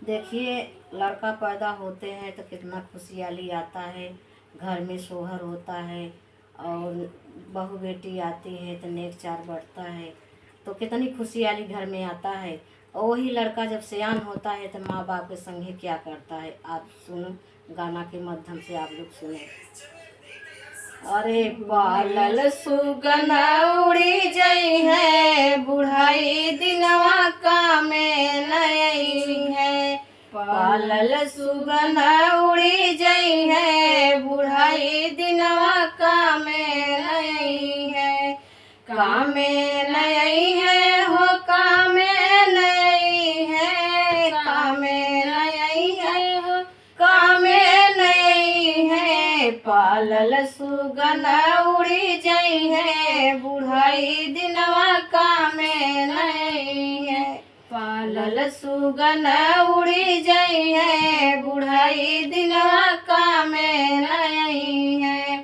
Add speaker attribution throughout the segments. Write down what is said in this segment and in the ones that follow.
Speaker 1: देखिए, लड़का पैदा होते हैं तो कितना खुशहाली आता है, घर में सोहर होता है। और बहू बेटी आती है तो नेक चार बढ़ता है, तो कितनी खुशहाली घर में आता है। और वही लड़का जब सयान होता है तो माँ बाप के संगे क्या करता है, आप सुनो, गाना के माध्यम से आप लोग सुने। अरे पालल सुगन उड़ी जई है, बुढ़ाई दिनवा का में नई है। पालल सुगन उड़ी जई है, बुढ़ाई दिनवा का में नई है। कामे नई है हो, कामे नई है, कामे नई है हो, कामे नई है। पालल सुगन उड़ी जई है, बुढ़ाई दिनवा कामे नई है। पालल सुगन उड़ी जई है, बुढ़ाई दिनवा कामे नई है।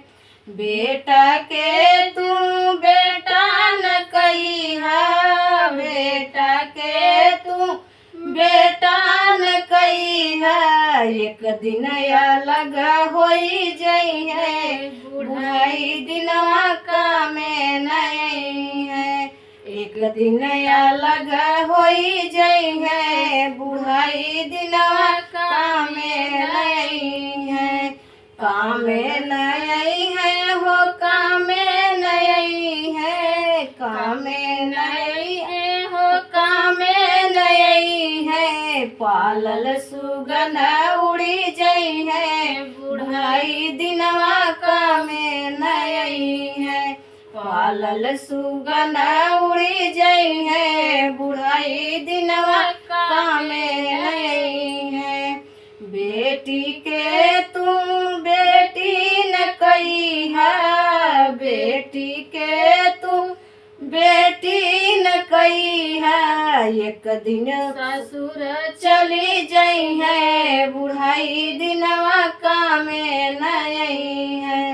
Speaker 1: बेटा के तू बेटा न कहिहा, बेटा के तू बेटा न कहिहा। एक दिन अलग होई जई है, बुढ़ाई दिनवा का में नई है। एक दिन अलग होई जई है, बुढ़ाई दिनवा का में नई है। कामे नई है हो, कामे नई है, कामे नई है हो, कामे नई है। पालल सुगन उड़ी जई है, बुढ़ाई दिनवा कामे नई है। पालल सुगन उड़ी जई है, बुढ़ाई दिनवा कामे नई है। बेटी के तू बेटी न कहिहा, बेटी के तू बेटी न कहिहा। एक दिन ससुर चली जई है, बुढ़ाई दिनवा कामे नई है।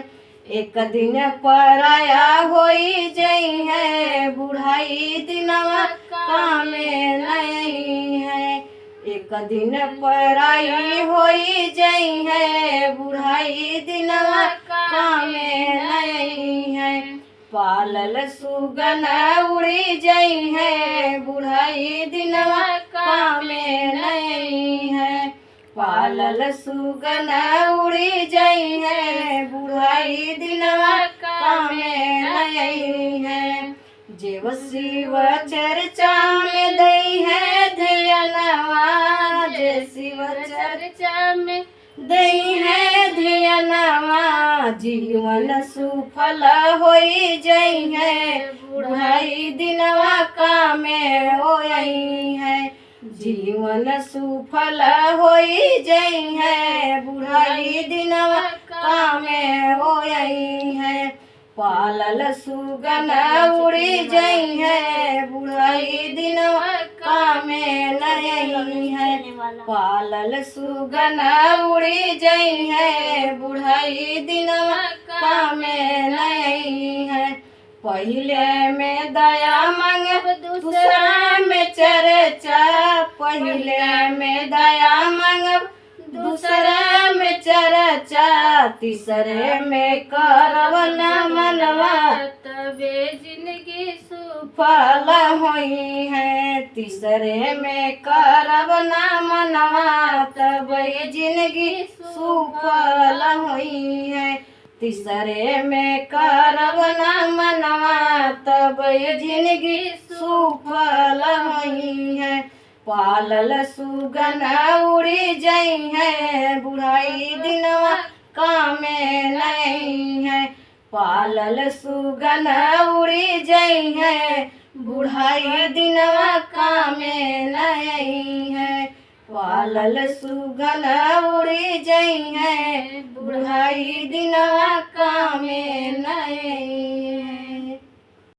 Speaker 1: एक दिन पराया होई जई है, बुढ़ाई दिनवा कामे नई है। एक दिन पराई होई जई है, बुढ़ाई दिनवा कामे नई है। पालल सुगन उड़ी जई है, बुढ़ाई दिनवा कामे नई है। पालल सुगन उड़ी जई है, बुढ़ाई दिनवा कामे नई है। जेव शिव चर्चा में दई है ध्यानवा, जे शिव चर्चा में दई है ध्यानवा। जीवन सुफल होई जई है, बुढ़ाई दिनवा कामे होई है। जीवन सुफल होई जई है, बुढ़ाई दिनवा कामे होई है। पालल सुगन उड़ी जई है, बुढ़ाई दिनवा कामे नई है। पालल सुगन उड़ी जई है, बुढ़ाई दिनवा कामे नई है। पहिले में दया मांग, दूसरा में चर्चा, पहिले में दया मांग, दूसरा में चर्चा, तीसरे में करब न मनवा, तबे जिंदगी सुफल होई है। तीसरे में करब न मनवा, तबे जिंदगी सुफल होई है। तीसरे में करब न मनवा, तबे जिंदगी सुफल होई है। पालल सुगन उड़ी जई है, बुढ़ाई दिनवा कामे नई है। पालल सुगन उड़ी जई है, बुढ़ाई दिनवा कामे नई है। पालल सुगन उड़ी जई है, बुढ़ाई दिनवा कामे नई है।